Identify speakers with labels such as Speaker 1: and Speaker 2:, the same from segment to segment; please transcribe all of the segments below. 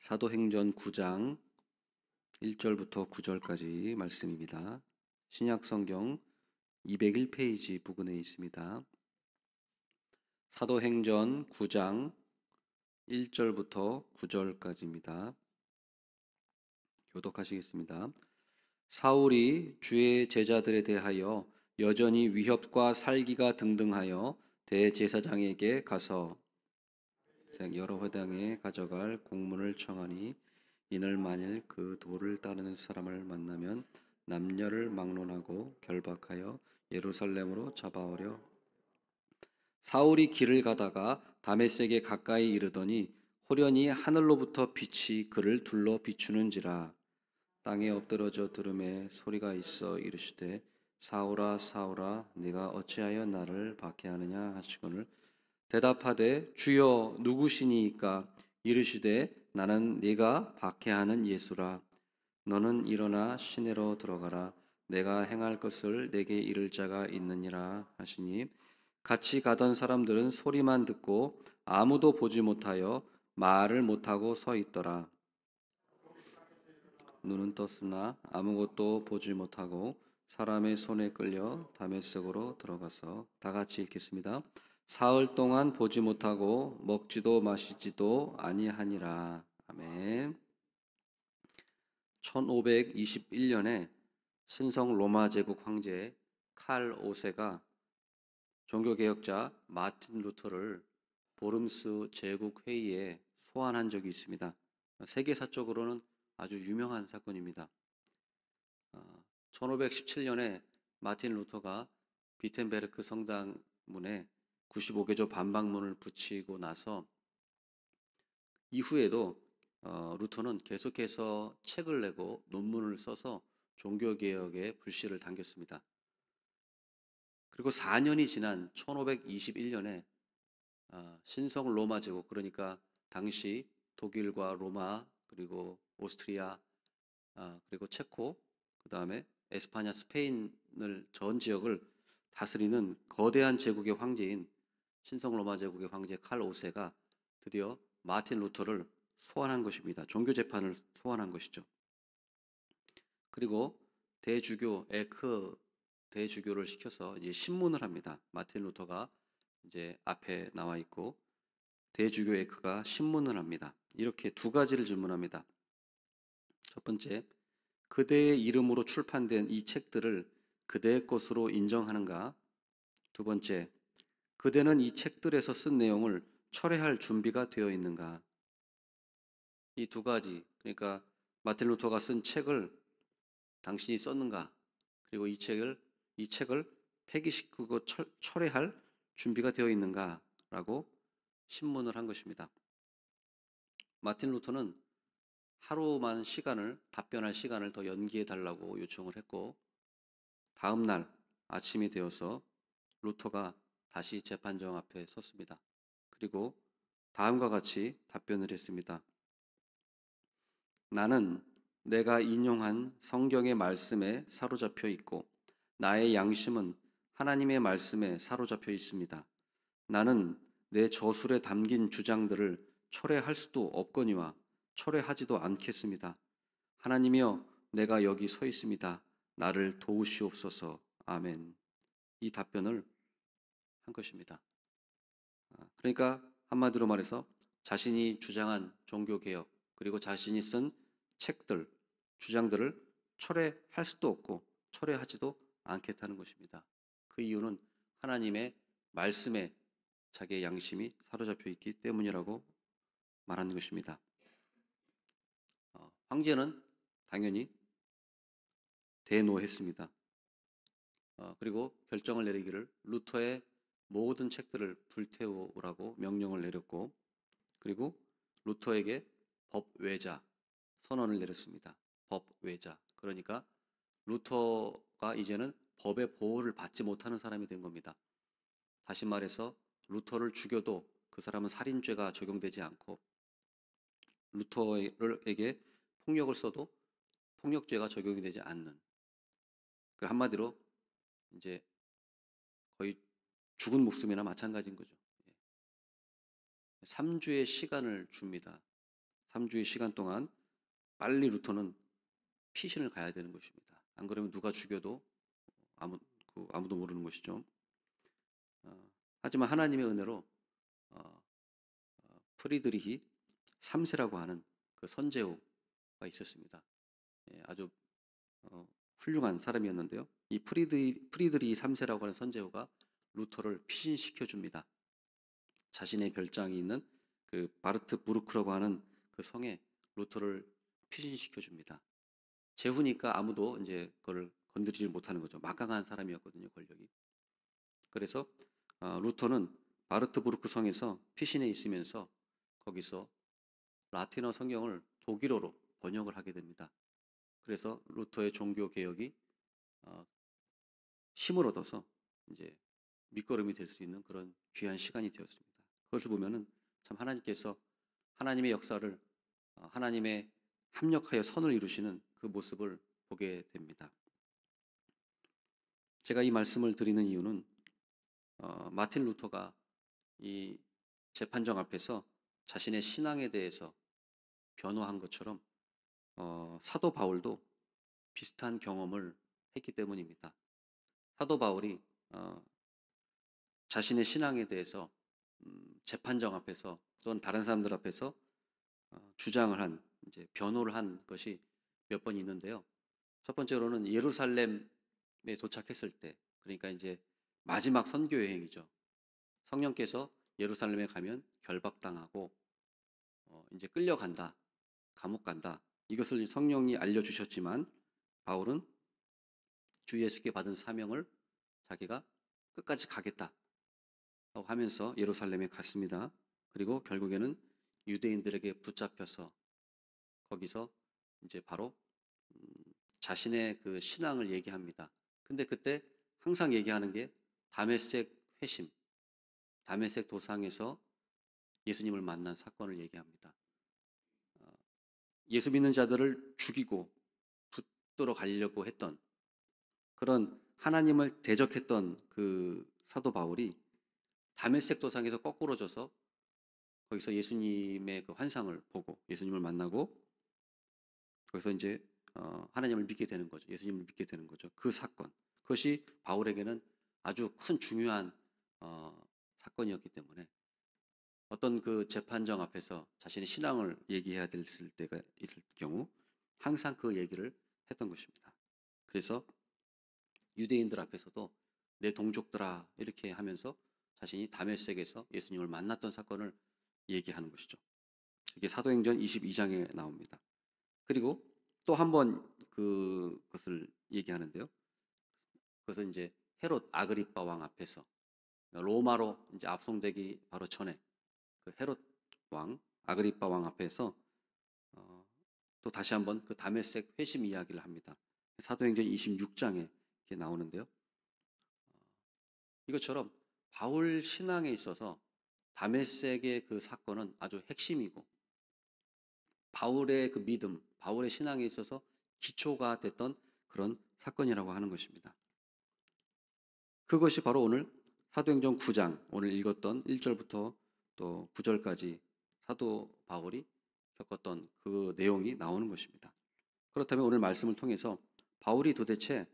Speaker 1: 사도행전 9장 1절부터 9절까지 말씀입니다. 신약성경 201페이지 부근에 있습니다. 사도행전 9장 1절부터 9절까지입니다. 교독하시겠습니다. 사울이 주의 제자들에 대하여 여전히 위협과 살기가 등등하여 대제사장에게 가서 여러 회당에 가져갈 공문을 청하니 이늘 만일 그 도를 따르는 사람을 만나면 남녀를 막론하고 결박하여 예루살렘으로 잡아오려. 사울이 길을 가다가 다메섹에 가까이 이르더니 호련히 하늘로부터 빛이 그를 둘러 비추는지라. 땅에 엎드러져 들음에 소리가 있어 이르시되 사울아 사울아 네가 어찌하여 나를 박해하느냐 하시거늘 대답하되 주여 누구시니이까? 이르시되 나는 네가 박해하는 예수라. 너는 일어나 시내로 들어가라. 내가 행할 것을 내게 이를 자가 있느니라 하시니 같이 가던 사람들은 소리만 듣고 아무도 보지 못하여 말을 못하고 서 있더라. 눈은 떴으나 아무것도 보지 못하고 사람의 손에 끌려 다메섹으로 들어가서 다 같이 읽겠습니다. 사흘 동안 보지 못하고 먹지도 마시지도 아니하니라. 아멘. 1521년에 신성 로마 제국 황제 칼 5세가 종교개혁자 마틴 루터를 보름스 제국 회의에 소환한 적이 있습니다. 세계사적으로는 아주 유명한 사건입니다. 1517년에 마틴 루터가 비텐베르크 성당문에 95개조 반박문을 붙이고 나서 이후에도 루터는 계속해서 책을 내고 논문을 써서 종교개혁에 불씨를 당겼습니다. 그리고 4년이 지난 1521년에 신성 로마 제국, 그러니까 당시 독일과 로마 그리고 오스트리아 그리고 체코 그 다음에 에스파냐 스페인을 전 지역을 다스리는 거대한 제국의 황제인 신성 로마 제국의 황제 칼 5세가 드디어 마틴 루터를 소환한 것입니다. 종교 재판을 소환한 것이죠. 그리고 대주교 에크 대주교를 시켜서 이제 신문을 합니다. 마틴 루터가 이제 앞에 나와 있고 대주교 에크가 신문을 합니다. 이렇게 두 가지를 질문합니다. 첫 번째, 그대의 이름으로 출판된 이 책들을 그대의 것으로 인정하는가? 두 번째, 그대는 이 책들에서 쓴 내용을 철회할 준비가 되어 있는가? 이 두 가지, 그러니까 마틴 루터가 쓴 책을 당신이 썼는가? 그리고 이 책을 폐기시키고 철회할 준비가 되어 있는가? 라고 신문을 한 것입니다. 마틴 루터는 하루만 답변할 시간을 더 연기해 달라고 요청을 했고, 다음 날 아침이 되어서 루터가 다시 재판정 앞에 섰습니다. 그리고 다음과 같이 답변을 했습니다. 나는 내가 인용한 성경의 말씀에 사로잡혀 있고 나의 양심은 하나님의 말씀에 사로잡혀 있습니다. 나는 내 저술에 담긴 주장들을 철회할 수도 없거니와 철회하지도 않겠습니다. 하나님이여, 내가 여기 서 있습니다. 나를 도우시옵소서. 아멘. 이 답변을 한 것입니다. 그러니까 한마디로 말해서 자신이 주장한 종교개혁 그리고 자신이 쓴 책들, 주장들을 철회할 수도 없고 철회하지도 않겠다는 것입니다. 그 이유는 하나님의 말씀에 자기의 양심이 사로잡혀 있기 때문이라고 말하는 것입니다. 황제는 당연히 대노했습니다. 그리고 결정을 내리기를 루터의 모든 책들을 불태우라고 명령을 내렸고, 그리고 루터에게 법외자 선언을 내렸습니다. 법외자, 그러니까 루터가 이제는 법의 보호를 받지 못하는 사람이 된 겁니다. 다시 말해서 루터를 죽여도 그 사람은 살인죄가 적용되지 않고, 루터에게 폭력을 써도 폭력죄가 적용이 되지 않는, 한마디로 이제 거의 죽은 목숨이나 마찬가지인 거죠. 3주의 시간을 줍니다. 3주의 시간 동안 빨리 루터는 피신을 가야 되는 것입니다. 안 그러면 누가 죽여도 아무도 모르는 것이죠. 하지만 하나님의 은혜로 어, 프리드리히 3세라고 하는 그 선제후가 있었습니다. 예, 아주 훌륭한 사람이었는데요. 이 프리드리히 3세라고 하는 선제후가 루터를 피신시켜 줍니다. 자신의 별장이 있는 그 바르트부르크라고 하는 그 성에 루터를 피신시켜 줍니다. 제후니까 아무도 이제 그걸 건드리지 못하는 거죠. 막강한 사람이었거든요, 권력이. 그래서 루터는 바르트부르크 성에서 피신해 있으면서 거기서 라틴어 성경을 독일어로 번역을 하게 됩니다. 그래서 루터의 종교 개혁이 힘을 얻어서 이제 밑거름이 될 수 있는 그런 귀한 시간이 되었습니다. 그것을 보면은 참 하나님께서 하나님의 역사를 하나님의 합력하여 선을 이루시는 그 모습을 보게 됩니다. 제가 이 말씀을 드리는 이유는 마틴 루터가 이 재판정 앞에서 자신의 신앙에 대해서 변호한 것처럼 사도 바울도 비슷한 경험을 했기 때문입니다. 사도 바울이 자신의 신앙에 대해서 재판정 앞에서 또는 다른 사람들 앞에서 주장을 한 이제 변호를 한 것이 몇 번 있는데요. 첫 번째로는 예루살렘에 도착했을 때, 그러니까 이제 마지막 선교 여행이죠. 성령께서 예루살렘에 가면 결박당하고 이제 끌려간다, 감옥 간다. 이것을 성령이 알려주셨지만 바울은 주 예수께 받은 사명을 자기가 끝까지 가겠다 라고 하면서 예루살렘에 갔습니다. 그리고 결국에는 유대인들에게 붙잡혀서 거기서 이제 바로 자신의 그 신앙을 얘기합니다. 근데 그때 항상 얘기하는 게 다메섹 회심, 다메섹 도상에서 예수님을 만난 사건을 얘기합니다. 예수 믿는 자들을 죽이고 붙들어 가려고 했던 그런 하나님을 대적했던 그 사도 바울이 다메섹 도상에서 거꾸로 져서 거기서 예수님의 그 환상을 보고 예수님을 만나고 거기서 이제 하나님을 믿게 되는 거죠. 예수님을 믿게 되는 거죠. 그 사건. 그것이 바울에게는 아주 큰 중요한 사건이었기 때문에 어떤 그 재판정 앞에서 자신의 신앙을 얘기해야 됐을 때가 있을 경우 항상 그 얘기를 했던 것입니다. 그래서 유대인들 앞에서도 내 동족들아 이렇게 하면서 자신이 다메섹에서 예수님을 만났던 사건을 얘기하는 것이죠. 이게 사도행전 22장에 나옵니다. 그리고 또 한 번 그것을 얘기하는데요. 그것은 이제 헤롯 아그리파 왕 앞에서 로마로 이제 압송되기 바로 전에 그 헤롯 왕 아그리파 왕 앞에서 또 다시 한번 그 다메섹 회심 이야기를 합니다. 사도행전 26장에 이렇게 나오는데요. 이것처럼 바울 신앙에 있어서 다메섹의 그 사건은 아주 핵심이고 바울의 그 믿음, 바울의 신앙에 있어서 기초가 됐던 그런 사건이라고 하는 것입니다. 그것이 바로 오늘 사도행전 9장, 오늘 읽었던 1절부터 또 9절까지 사도 바울이 겪었던 그 내용이 나오는 것입니다. 그렇다면 오늘 말씀을 통해서 바울이 도대체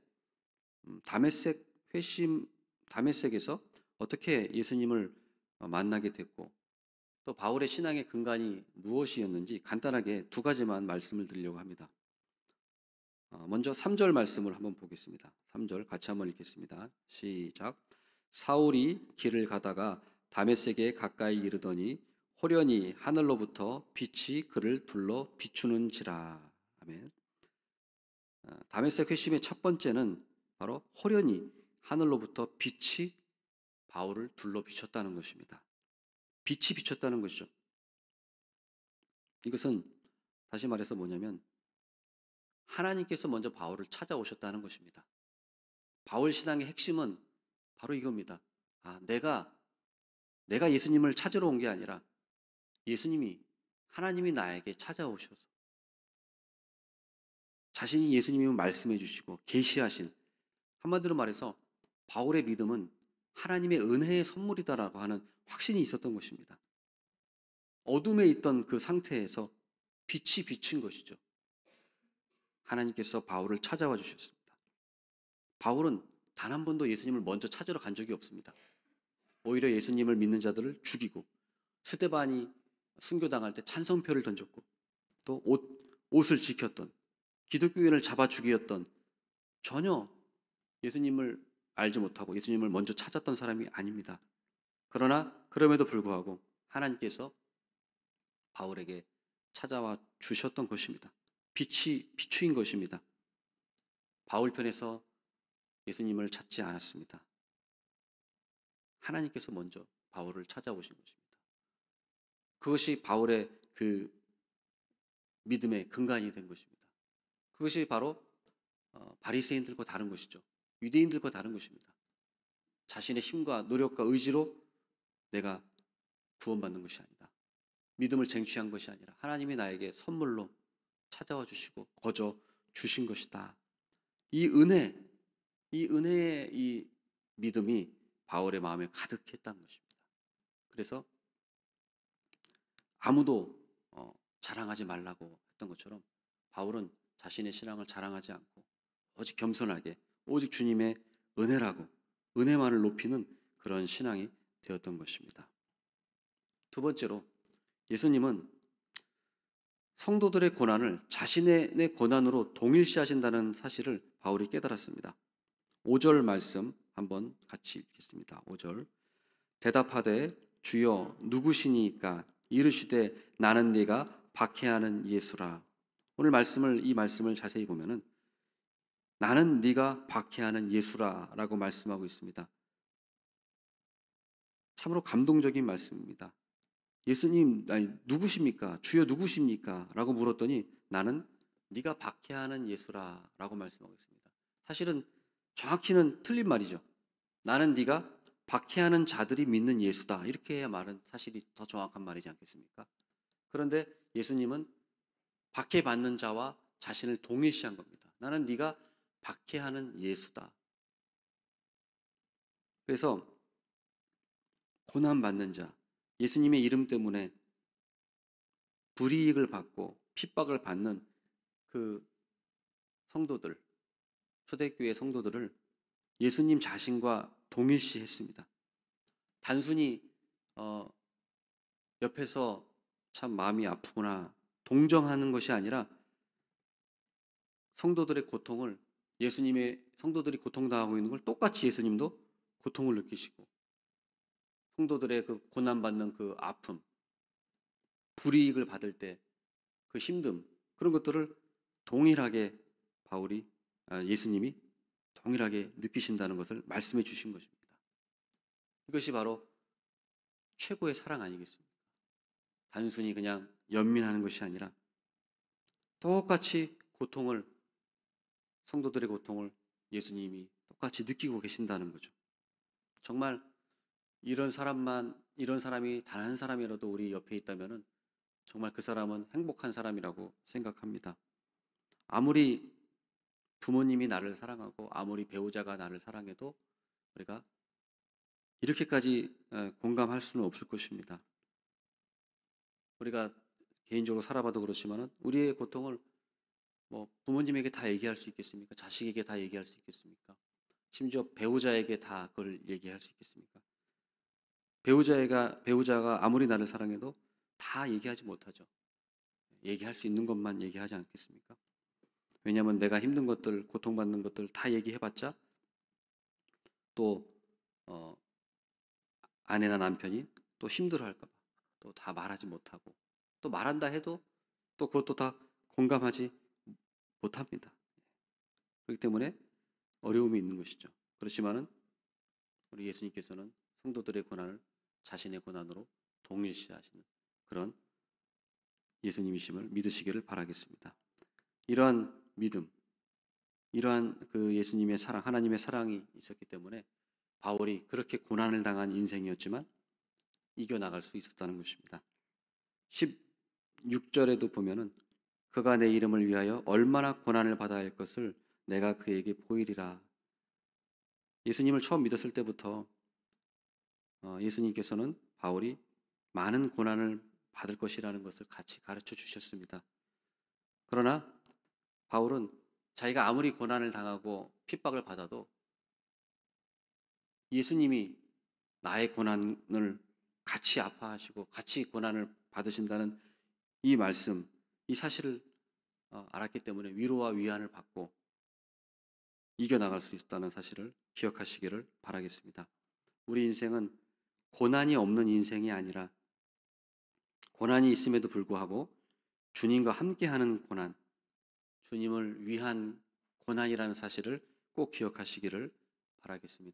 Speaker 1: 다메섹에서 어떻게 예수님을 만나게 됐고 또 바울의 신앙의 근간이 무엇이었는지 간단하게 두 가지만 말씀을 드리려고 합니다. 먼저 3절 말씀을 한번 보겠습니다. 3절 같이 한번 읽겠습니다. 시작. 사울이 길을 가다가 다메섹에 가까이 이르더니 호련히 하늘로부터 빛이 그를 둘러 비추는지라. 아멘. 다메섹 회심의 첫 번째는 바로 호련히 하늘로부터 빛이 바울을 둘러 비쳤다는 것입니다. 빛이 비쳤다는 것이죠. 이것은 다시 말해서 뭐냐면 하나님께서 먼저 바울을 찾아오셨다는 것입니다. 바울 신앙의 핵심은 바로 이겁니다. 내가 예수님을 찾으러 온 게 아니라 하나님이 나에게 찾아오셔서 자신이 예수님임을 말씀해 주시고 계시하신, 한마디로 말해서 바울의 믿음은 하나님의 은혜의 선물이다라고 하는 확신이 있었던 것입니다. 어둠에 있던 그 상태에서 빛이 비친 것이죠. 하나님께서 바울을 찾아와 주셨습니다. 바울은 단 한 번도 예수님을 먼저 찾으러 간 적이 없습니다. 오히려 예수님을 믿는 자들을 죽이고, 스데반이 순교당할 때 찬성표를 던졌고, 또 옷을 지켰던, 기독교인을 잡아 죽이었던, 전혀 예수님을 알지 못하고 예수님을 먼저 찾았던 사람이 아닙니다. 그러나 그럼에도 불구하고 하나님께서 바울에게 찾아와 주셨던 것입니다. 빛이 비추인 것입니다. 바울 편에서 예수님을 찾지 않았습니다. 하나님께서 먼저 바울을 찾아오신 것입니다. 그것이 바울의 그 믿음의 근간이 된 것입니다. 그것이 바로 바리새인들과 다른 것이죠. 유대인들과 다른 것입니다. 자신의 힘과 노력과 의지로 내가 구원받는 것이 아니다. 믿음을 쟁취한 것이 아니라 하나님이 나에게 선물로 찾아와 주시고 거저 주신 것이다. 이 은혜의 이 믿음이 바울의 마음에 가득했다는 것입니다. 그래서 아무도 자랑하지 말라고 했던 것처럼 바울은 자신의 신앙을 자랑하지 않고 오직 겸손하게 오직 주님의 은혜라고 은혜만을 높이는 그런 신앙이 되었던 것입니다. 두 번째로 예수님은 성도들의 고난을 자신의 고난으로 동일시하신다는 사실을 바울이 깨달았습니다. 5절 말씀 한번 같이 읽겠습니다. 5절 대답하되 주여 누구시니까 이르시되 나는 네가 박해하는 예수라. 오늘 이 말씀을 자세히 보면은 나는 네가 박해하는 예수라라고 말씀하고 있습니다. 참으로 감동적인 말씀입니다. 예수님 누구십니까? 주여 누구십니까? 라고 물었더니 나는 네가 박해하는 예수라라고 말씀하고 있습니다. 사실은 정확히는 틀린 말이죠. 나는 네가 박해하는 자들이 믿는 예수다. 이렇게 해야 말은 사실이 더 정확한 말이지 않겠습니까? 그런데 예수님은 박해받는 자와 자신을 동일시한 겁니다. 나는 네가 박해하는 예수다. 그래서 고난받는 자, 예수님의 이름 때문에 불이익을 받고 핍박을 받는 그 성도들, 초대교회 성도들을 예수님 자신과 동일시했습니다. 단순히 옆에서 참 마음이 아프구나 동정하는 것이 아니라 성도들의 고통을 예수님의 성도들이 고통당하고 있는 걸 똑같이 예수님도 고통을 느끼시고 성도들의 그 고난받는 그 아픔, 불이익을 받을 때 그 힘듦 그런 것들을 동일하게 예수님이 동일하게 느끼신다는 것을 말씀해 주신 것입니다. 이것이 바로 최고의 사랑 아니겠습니까? 단순히 그냥 연민하는 것이 아니라 똑같이 성도들의 고통을 예수님이 똑같이 느끼고 계신다는 거죠. 정말 이런 사람이 단 한 사람이라도 우리 옆에 있다면은 정말 그 사람은 행복한 사람이라고 생각합니다. 아무리 부모님이 나를 사랑하고 아무리 배우자가 나를 사랑해도 우리가 이렇게까지 공감할 수는 없을 것입니다. 우리가 개인적으로 살아봐도 그렇지만은 우리의 고통을 뭐 부모님에게 다 얘기할 수 있겠습니까? 자식에게 다 얘기할 수 있겠습니까? 심지어 배우자에게 다 그걸 얘기할 수 있겠습니까? 배우자가 아무리 나를 사랑해도 다 얘기하지 못하죠. 얘기할 수 있는 것만 얘기하지 않겠습니까? 왜냐하면 내가 힘든 것들, 고통받는 것들 다 얘기해봤자 또 아내나 남편이 또 힘들어할까 봐 또 다 말하지 못하고 또 말한다 해도 또 그것도 다 공감하지 못합니다. 그렇기 때문에 어려움이 있는 것이죠. 그렇지만은 우리 예수님께서는 성도들의 고난을 자신의 고난으로 동일시하시는 그런 예수님이심을 믿으시기를 바라겠습니다. 이러한 믿음, 이러한 그 예수님의 사랑, 하나님의 사랑이 있었기 때문에 바울이 그렇게 고난을 당한 인생이었지만 이겨나갈 수 있었다는 것입니다. 16절에도 보면은 그가 내 이름을 위하여 얼마나 고난을 받아야 할 것을 내가 그에게 보이리라. 예수님을 처음 믿었을 때부터 예수님께서는 바울이 많은 고난을 받을 것이라는 것을 같이 가르쳐 주셨습니다. 그러나 바울은 자기가 아무리 고난을 당하고 핍박을 받아도 예수님이 나의 고난을 같이 아파하시고 같이 고난을 받으신다는 이 말씀, 이 사실을 알았기 때문에 위로와 위안을 받고 이겨나갈 수 있다는 사실을 기억하시기를 바라겠습니다. 우리 인생은 고난이 없는 인생이 아니라 고난이 있음에도 불구하고 주님과 함께하는 고난, 주님을 위한 고난이라는 사실을 꼭 기억하시기를 바라겠습니다.